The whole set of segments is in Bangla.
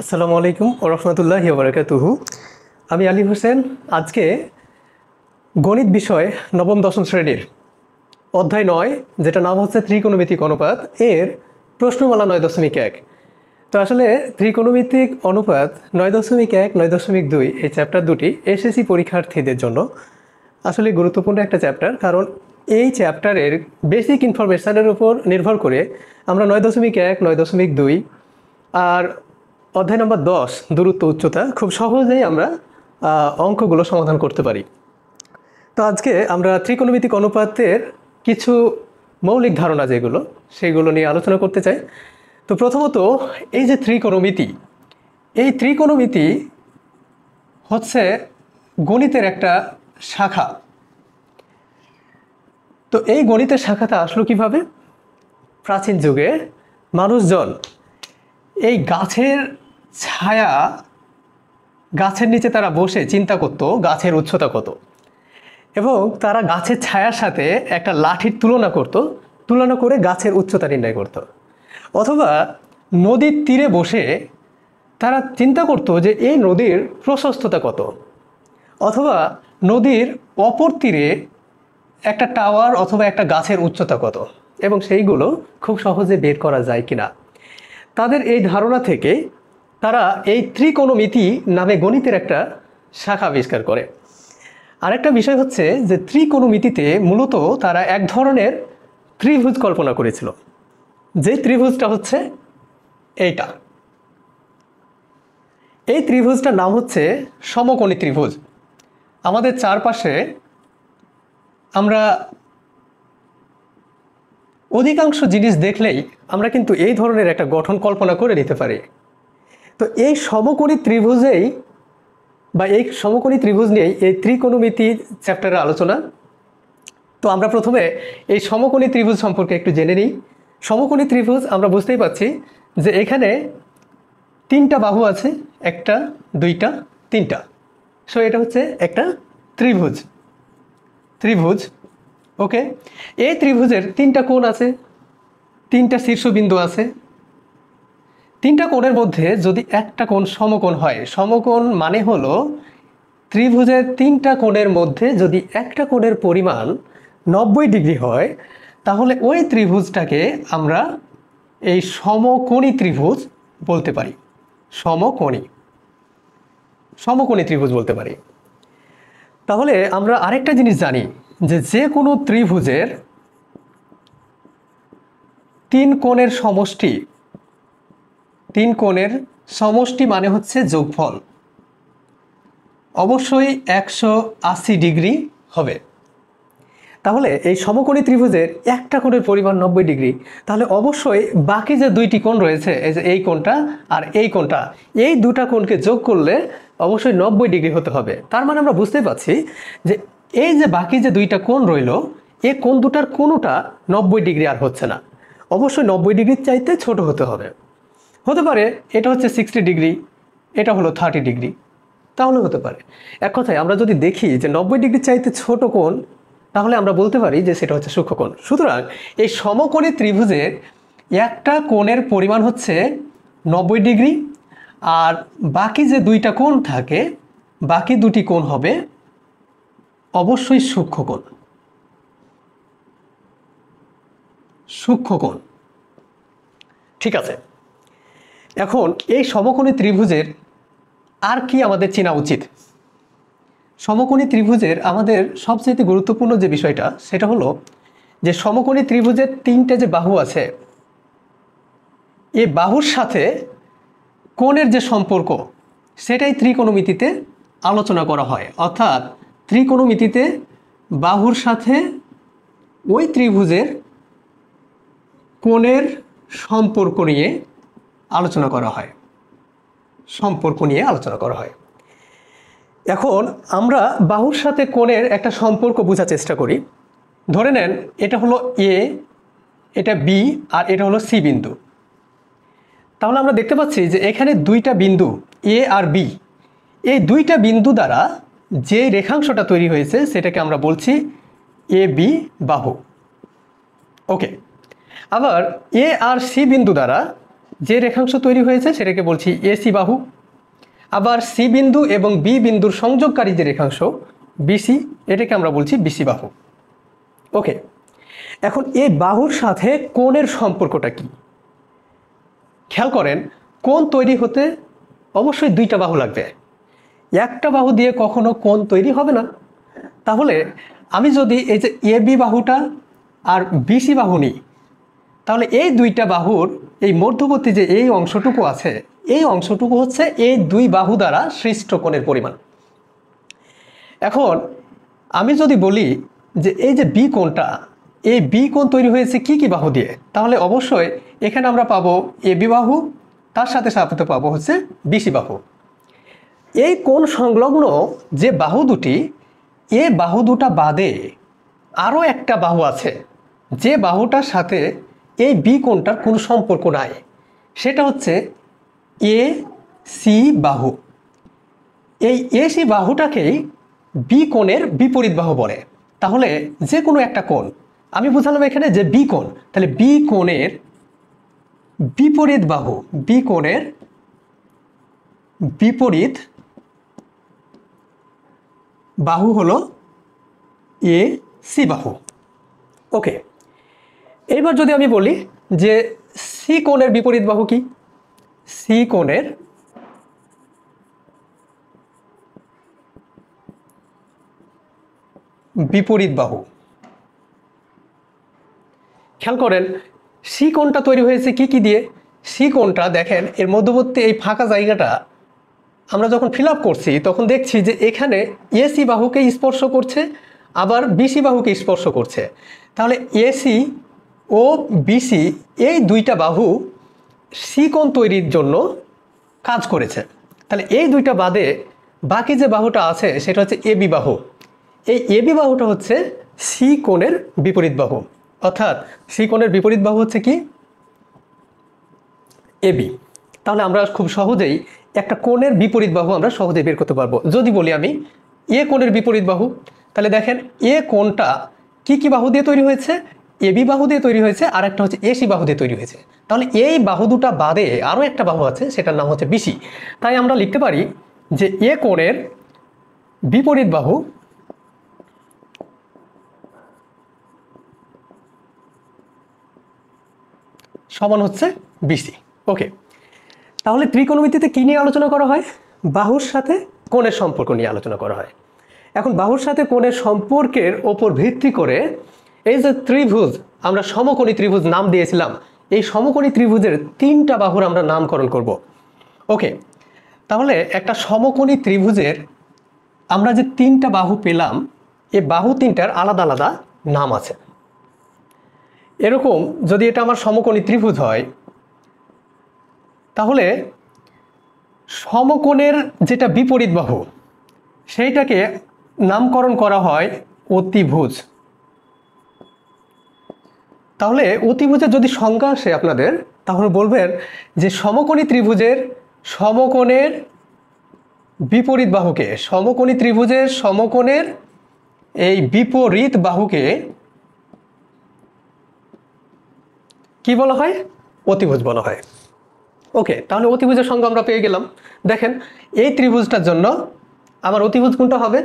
আসসালামু আলাইকুম ওয়া রাহমাতুল্লাহি ওয়া বারাকাতুহু। আমি আলী হোসেন। আজকে গণিত বিষয় নবম দশম শ্রেণীর অধ্যায় ৯, যেটা নাম হচ্ছে ত্রিকোণমিতিক অনুপাত, এর প্রশ্নমালা ৯.১। তো আসলে ত্রিকোণমিতিক অনুপাত ৯.১, ৯.২ এই চ্যাপ্টার দুটি এসএসসি পরীক্ষার্থীদের জন্য আসলে গুরুত্বপূর্ণ একটা চ্যাপ্টার, কারণ এই চ্যাপ্টারের বেসিক ইনফরমেশানের উপর নির্ভর করে আমরা ৯.১, ৯.২ আর অধ্যায় নম্বর ১০ দূরত্ব উচ্চতা খুব সহজেই আমরা অঙ্কগুলো সমাধান করতে পারি। তো আজকে আমরা ত্রিকোণমিতিক অনুপাতের কিছু মৌলিক ধারণা যেগুলো সেগুলো নিয়ে আলোচনা করতে চাই। তো প্রথমত এই যে ত্রিকোণমিতি, এই ত্রিকোণমিতি হচ্ছে গণিতের একটা শাখা। তো এই গণিতের শাখাটা আসলো কিভাবে? প্রাচীন যুগে মানুষজন এই গাছের ছায়া, গাছের নিচে তারা বসে চিন্তা করত গাছের উচ্চতা কত, এবং তারা গাছের ছায়ার সাথে একটা লাঠির তুলনা করে গাছের উচ্চতা নির্ণয় করত। অথবা নদীর তীরে বসে তারা চিন্তা করত যে এই নদীর প্রশস্ততা কত, অথবা নদীর অপর তীরে একটা টাওয়ার অথবা একটা গাছের উচ্চতা কত, এবং সেইগুলো খুব সহজে বের করা যায় কিনা। তাদের এই ধারণা থেকে তারা এই ত্রিকোণমিতি নামে গণিতের একটা শাখা আবিষ্কার করে। আরেকটা বিষয় হচ্ছে যে ত্রিকোণমিতিতে মূলত তারা এক ধরনের ত্রিভুজ কল্পনা করেছিল, যে ত্রিভুজটা হচ্ছে এইটা। এই ত্রিভুজটার নাম হচ্ছে সমকোণী ত্রিভুজ। আমাদের চারপাশে আমরা অধিকাংশ জিনিস দেখলেই আমরা কিন্তু এই ধরনের একটা গঠন কল্পনা করে নিতে পারি। তো এই সমকোণী ত্রিভুজেই বা এই সমকোণী ত্রিভুজ নিয়েই এই ত্রিকোণমিতি চ্যাপ্টারের আলোচনা। তো আমরা প্রথমে এই সমকোণী ত্রিভুজ সম্পর্কে একটু জেনে নিই। সমকোণী ত্রিভুজ আমরা বুঝতেই পারছি যে এখানে তিনটা বাহু আছে, একটা, দুইটা, তিনটা। সো এটা হচ্ছে একটা ত্রিভুজ। ওকে, এই ত্রিভুজের তিনটা কোণ আছে, তিনটা শীর্ষবিন্দু আছে। তিনটা কোণের মধ্যে যদি একটা কোণ সমকোণ হয়, সমকোণ মানে হলো ত্রিভুজের তিনটা কোণের মধ্যে যদি একটা কোণের পরিমাণ 90 ডিগ্রি হয়, তাহলে ওই ত্রিভুজটাকে আমরা এই সমকোণী ত্রিভুজ বলতে পারি। সমকোণী ত্রিভুজ বলতে পারি। তাহলে আমরা আরেকটা জিনিস জানি যে যে কোনো ত্রিভুজের তিন কোণের সমষ্টি মানে হচ্ছে যোগফল, অবশ্যই 180 ডিগ্রি হবে। তাহলে এই সমকোণী ত্রিভুজের একটা কোণের পরিমাণ 90 ডিগ্রি, তাহলে অবশ্যই বাকি যে দুইটি কোণ রয়েছে, এই যে এই কোণটা আর এই কোণটা, এই দুটা কোণকে যোগ করলে অবশ্যই 90 ডিগ্রি হতে হবে। তার মানে আমরা বুঝতে পারছি যে এই যে বাকি যে দুইটা কোণ রইল, এই কোণ দুটার কোনোটা 90 ডিগ্রি আর হচ্ছে না, অবশ্যই 90 ডিগ্রির চাইতে ছোট হতে হবে। হতে পারে এটা হচ্ছে 60 ডিগ্রি, এটা হলো 30 ডিগ্রি, তাহলে হতে পারে। এক কথায় আমরা যদি দেখি যে 90 ডিগ্রির চাইতে ছোট কোণ, তাহলে আমরা বলতে পারি যে সেটা হচ্ছে সূক্ষ্মকোণ। সুতরাং এই সমকোণী ত্রিভুজের একটা কোণের পরিমাণ হচ্ছে 90 ডিগ্রি, আর বাকি যে দুইটা কোণ থাকে, বাকি দুটি কোণ হবে অবশ্যই সূক্ষ্মকোণ। ঠিক আছে, এখন এই সমকোণী ত্রিভুজের আর কি আমাদের চেনা উচিত? সমকোণী ত্রিভুজের আমাদের সবচেয়ে গুরুত্বপূর্ণ যে বিষয়টা, সেটা হলো যে সমকোণী ত্রিভুজের তিনটে যে বাহু আছে, এই বাহুর সাথে কোণের যে সম্পর্ক, সেটাই ত্রিকোণমিতিতে আলোচনা করা হয়। অর্থাৎ ত্রিকোণমিতিতে বাহুর সাথে ওই ত্রিভুজের কোণের সম্পর্ক নিয়ে আলোচনা করা হয়। এখন আমরা বাহুর সাথে কোণের একটা সম্পর্ক বোঝার চেষ্টা করি। ধরে নেন এটা হলো এ, এটা বি, আর এটা হলো সি বিন্দু। তাহলে আমরা দেখতে পাচ্ছি যে এখানে দুইটা বিন্দু এ আর বি, এই দুইটা বিন্দু দ্বারা যে রেখাংশটা তৈরি হয়েছে সেটাকে আমরা বলছি এ বি বাহু। ওকে, আবার এ আর সি বিন্দু দ্বারা যে রেখাংশ তৈরি হয়েছে সেটাকে বলছি এসি বাহু। আবার সি বিন্দু এবং বি বিন্দুর সংযোগকারী যে রেখাংশ বিসি, এটাকে আমরা বলছি বিসি বাহু। ওকে, এখন এই বাহুর সাথে কোণের সম্পর্কটা কি? খেয়াল করেন, কোণ তৈরি হতে অবশ্যই দুইটা বাহু লাগবে, একটা বাহু দিয়ে কখনো কোণ তৈরি হবে না। তাহলে আমি যদি এই যে এ বি বাহুটা আর বিসি বাহু নিই, তাহলে এই দুইটা বাহুর এই মধ্যবর্তী যে এই অংশটুকু আছে, এই অংশটুকু হচ্ছে এই দুই বাহু দ্বারা সৃষ্ট কোণের পরিমাণ। এখন আমি যদি বলি যে এই যে বি কোণটা, এই বি কোণ তৈরি হয়েছে কি কি বাহু দিয়ে, তাহলে অবশ্যই এখানে আমরা পাবো এ বি বাহু, তার সাথে সাথে পাবো হচ্ছে বিসি বাহু। এই কোণ সংলগ্ন যে বাহু দুটি, এ বাহু দুটা বাদে আরও একটা বাহু আছে যে বাহুটার সাথে এই বি কোণটার কোনো সম্পর্ক নাই, সেটা হচ্ছে এ সি বাহু। এই এসি বাহুটাকেই বি কোণের বিপরীত বাহু বলে। তাহলে যে কোনো একটা কোণ, আমি বুঝালাম এখানে যে বি কোণ, তাহলে বি কোণের বিপরীত বাহু, বি কোণের বিপরীত বাহু হলো এ সি বাহু। ওকে, এইবার যদি আমি বলি যে সি কোণের বিপরীত বাহু কি, সি কোণের বিপরীত বাহু। খেয়াল করেন সি কোণটা তৈরি হয়েছে কি কি দিয়ে। সি কোণটা দেখেন, এর মধ্যবর্তী এই ফাঁকা জায়গাটা আমরা যখন ফিল আপ করছি তখন দেখছি যে এখানে এসি বাহুকে স্পর্শ করছে, আবার বিসি বাহুকে স্পর্শ করছে। তাহলে এসি ও বিসি এই দুইটা বাহু সি কোণ তৈরির জন্য কাজ করেছে। তাহলে এই দুইটা বাদে বাকি যে বাহুটা আছে সেটা হচ্ছে এবি বাহু। এই এবি বাহুটা হচ্ছে সি কোণের বিপরীত বাহু, অর্থাৎ সি কোণের বিপরীত বাহু হচ্ছে কি, এবি। তাহলে আমরা খুব সহজেই একটা কোণের বিপরীত বাহু আমরা সহজেই বের করতে পারবো। যদি বলি আমি এ কোণের বিপরীত বাহু, তাহলে দেখেন এ কোণটা কি কি বাহু দিয়ে তৈরি হয়েছে, এবি বাহু দিয়ে তৈরি হয়েছে, আর একটা হচ্ছে এসি বাহু দিয়ে তৈরি হয়েছে। তাহলে এই বাহু দুটা বাদে আরও একটা বাহু আছে, সেটার নাম হচ্ছে বিসি। তাই আমরা লিখতে পারি যে এ কোণের বিপরীত বাহু সমান হচ্ছে বিসি। ওকে, তাহলে ত্রিকোণমিতিতে কী নিয়ে আলোচনা করা হয়? বাহুর সাথে কোণের সম্পর্ক নিয়ে আলোচনা করা হয়। এখন বাহুর সাথে কোণের সম্পর্কের ওপর ভিত্তি করে এই যে ত্রিভুজ, আমরা সমকোণী ত্রিভুজ নাম দিয়েছিলাম, এই সমকোণী ত্রিভুজের তিনটা বাহুর আমরা নামকরণ করব। ওকে, তাহলে একটা সমকোণী ত্রিভুজের আমরা যে তিনটা বাহু পেলাম, এই বাহু তিনটার আলাদা আলাদা নাম আছে। এরকম যদি এটা আমার সমকোণী ত্রিভুজ হয়, তাহলে সমকোণের যেটা বিপরীত বাহু সেইটাকে নামকরণ করা হয় অতিভুজ। তাহলে অতিভুজের যদি সংজ্ঞা আসে আপনাদের, তাহলে বলবেন যে সমকোণী ত্রিভুজের সমকোণের বিপরীত বাহুকে, সমকোণী ত্রিভুজের সমকোণের এই বিপরীত বাহুকে কি বলা হয়? অতিভুজ বলা হয়। ওকে, তাহলে অতিভুজের সংজ্ঞা আমরা পেয়ে গেলাম। দেখেন এই ত্রিভুজটার জন্য আমার অতিভুজ কোণটা হবে,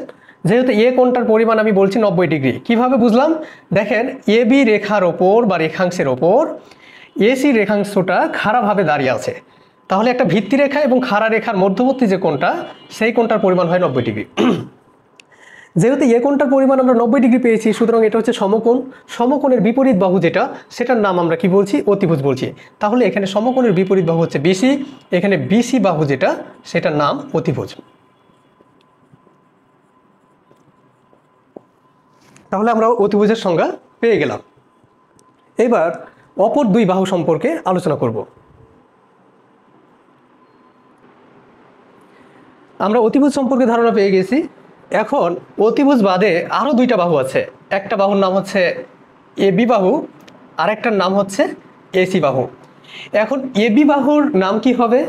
যেহেতু এ কোণটার পরিমাণ আমি বলছি 90 ডিগ্রি। কিভাবে বুঝলাম? দেখেন এ বি রেখার ওপর বা রেখাংশের ওপর এসি রেখাংশটা খাড়াভাবে দাঁড়িয়ে আছে, তাহলে একটা ভিত্তি রেখা এবং খাড়া রেখার মধ্যবর্তী যে কোণটা, সেই কোণটার পরিমাণ হয় 90 ডিগ্রি। যেহেতু এ কোণটার পরিমাণ আমরা 90 ডিগ্রি পেয়েছি, সুতরাং এটা হচ্ছে সমকোণ। সমকোণের বিপরীত বাহু যেটা, সেটার নাম আমরা কি বলছি? অতিভুজ বলছি। তাহলে এখানে সমকোণের বিপরীত বাহু হচ্ছে বিসি, এখানে বিসি বাহু যেটা, সেটার নাম অতিভুজ। তাহলে আমরা অতিভুজের সংজ্ঞা পেয়ে গেলাম। এবার অপর দুই বাহু সম্পর্কে আলোচনা করব। আমরা অতিভুজ সম্পর্কে ধারণা পেয়ে গেছি। এখন অতিভুজ বাদে আরও দুইটা বাহু আছে। একটা বাহুর নাম হচ্ছে এবি বাহু, আর একটার নাম হচ্ছে এসি বাহু। এখন এবি বাহুর নাম কি হবে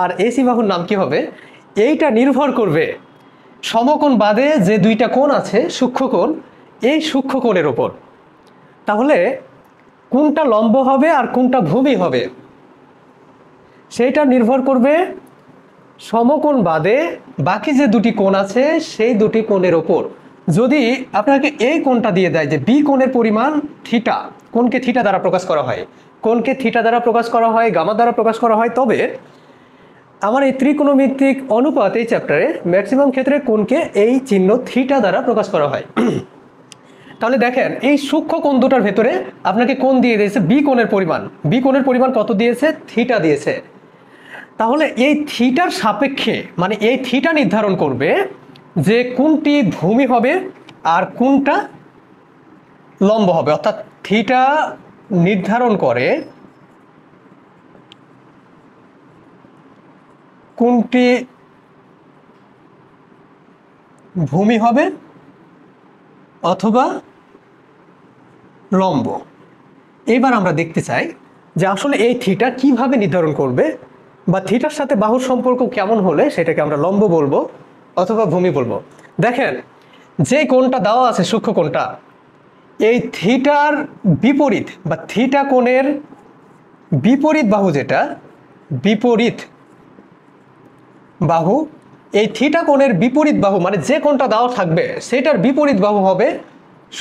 আর এসি বাহুর নাম কি হবে, এইটা নির্ভর করবে সমকোণ বাদে যে দুইটা কোণ আছে, সূক্ষ্মকোণ, এই সূক্ষ্মকোণের ওপর। তাহলে কোনটা লম্ব হবে আর কোনটা ভূমি হবে, সেইটা নির্ভর করবে সমকোণ বাদে বাকি যে দুটি কোণ আছে সেই দুটি কোণের ওপর। যদি আপনাকে এই কোণটা দিয়ে দেয় যে বি কোণের পরিমাণ থিটা, কোণকে থিটা দ্বারা প্রকাশ করা হয়, কোণকে থিটা দ্বারা প্রকাশ করা হয়, গামা দ্বারা প্রকাশ করা হয়, তবে আমার এই ত্রিকোণমিতিক অনুপাত এই চ্যাপ্টারে ম্যাক্সিমাম ক্ষেত্রে কোণকে এই চিহ্ন থিটা দ্বারা প্রকাশ করা হয়। তাহলে দেখেন এই সূক্ষ্ম কোণ দুটার ভেতরে আপনাকে কোণ দিয়ে দিয়েছে বি কোণের পরিমাণ, বি কোণের পরিমাণ কত দিয়েছে? থিটা দিয়েছে। তাহলে এই থিটার সাপেক্ষে মানে এই থিটা নির্ধারণ করবে যে কোনটি ভূমি হবে আর কোনটা লম্ব হবে, অর্থাৎ থিটা নির্ধারণ করে কোনটি ভূমি হবে অথবা লম্ব। এবার আমরা দেখতে চাই যে আসলে এই থিটা কিভাবে নির্ধারণ করবে, বা থিটার সাথে বাহুর সম্পর্ক কেমন হলে সেটাকে আমরা লম্ব বলবো অথবা ভূমি বলবো। দেখেন যে কোণটা দেওয়া আছে সূক্ষ্ম কোণটা, এই থিটার বিপরীত বা থিটা কোণের বিপরীত বাহু, যেটা বিপরীত বাহু, এই থিটা কোণের বিপরীত বাহু মানে যে কোণটা দেওয়া থাকবে সেটার বিপরীত বাহু হবে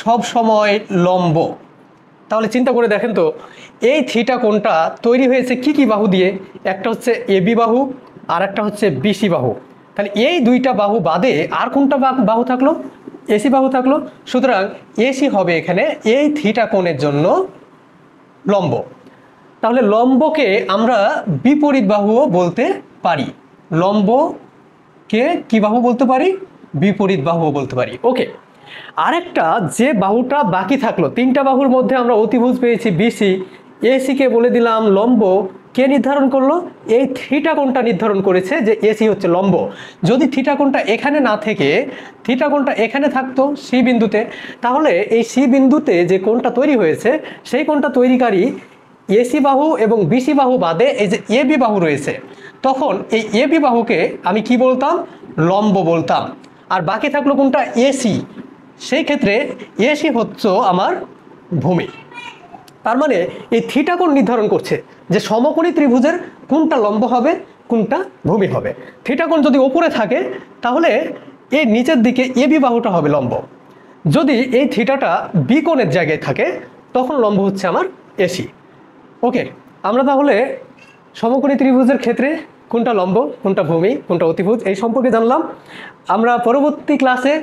সব সময় লম্ব। তাহলে চিন্তা করে দেখেন তো এই থিটা কোণটা তৈরি হয়েছে কি কি বাহু দিয়ে? একটা হচ্ছে এবি বাহু আর একটা হচ্ছে বিসি বাহু। তাহলে এই দুইটা বাহু বাদে আর কোনটা বাহু থাকলো? এসি বাহু থাকলো। সুতরাং এসি হবে এখানে এই থিটা কোণের জন্য লম্ব। তাহলে লম্বকে আমরা বিপরীত বাহুও বলতে পারি, লম্বকে কি বাহু বলতে পারি? বিপরীত বাহুও বলতে পারি। ওকে, আরেকটা যে বাহুটা বাকি থাকলো, তিনটা বাহুর মধ্যে আমরা অতিভুজ পেয়েছি বিসি, এসিকে বলে দিলাম লম্ব। কে নির্ধারণ করলো? এই থিটা কোণটা নির্ধারণ করেছে যে এসি হচ্ছে লম্ব। যদি থিটা কোণটা এখানে না থেকে থিটা কোণটা এখানে থাকতো সি বিন্দুতে, তাহলে এই সি বিন্দুতে যে কোণটা তৈরি হয়েছে সেই কোণটা তৈরিকারী এসি বাহু এবং বিসি বাহু বাদে এই যে এবি বাহু রয়েছে, তখন এই এবি বাহুকে আমি কি বলতাম? লম্ব বলতাম। আর বাকি থাকলো কোনটা? এসি। সেই ক্ষেত্রে এসি হচ্ছে আমার ভূমি। তার মানে এই থিটা কোণ নির্ধারণ করছে যে সমকোণী ত্রিভুজের কোনটা লম্ব হবে কোনটা ভূমি হবে। থিটা কোণ যদি উপরে থাকে তাহলে এই নিচের দিকে এবি বাহুটা হবে লম্ব। যদি এই থিটাটা বি কোণের জায়গায় থাকে তখন লম্ব হচ্ছে আমার এসি। ওকে, আমরা তাহলে সমকোণী ত্রিভুজের ক্ষেত্রে কোনটা লম্ব, কোনটা ভূমি, কোনটা অতিভুজ এই সম্পর্কে জানলাম। আমরা পরবর্তী ক্লাসে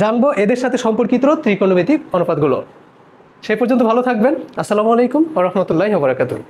জানবো এদের সাথে সম্পর্কিত ত্রিকোণমিতিক অনুপাতগুলো। সেই পর্যন্ত ভালো থাকবেন। আসসালামু আলাইকুম ওয়া রাহমাতুল্লাহি ওয়া বারাকাতুহু।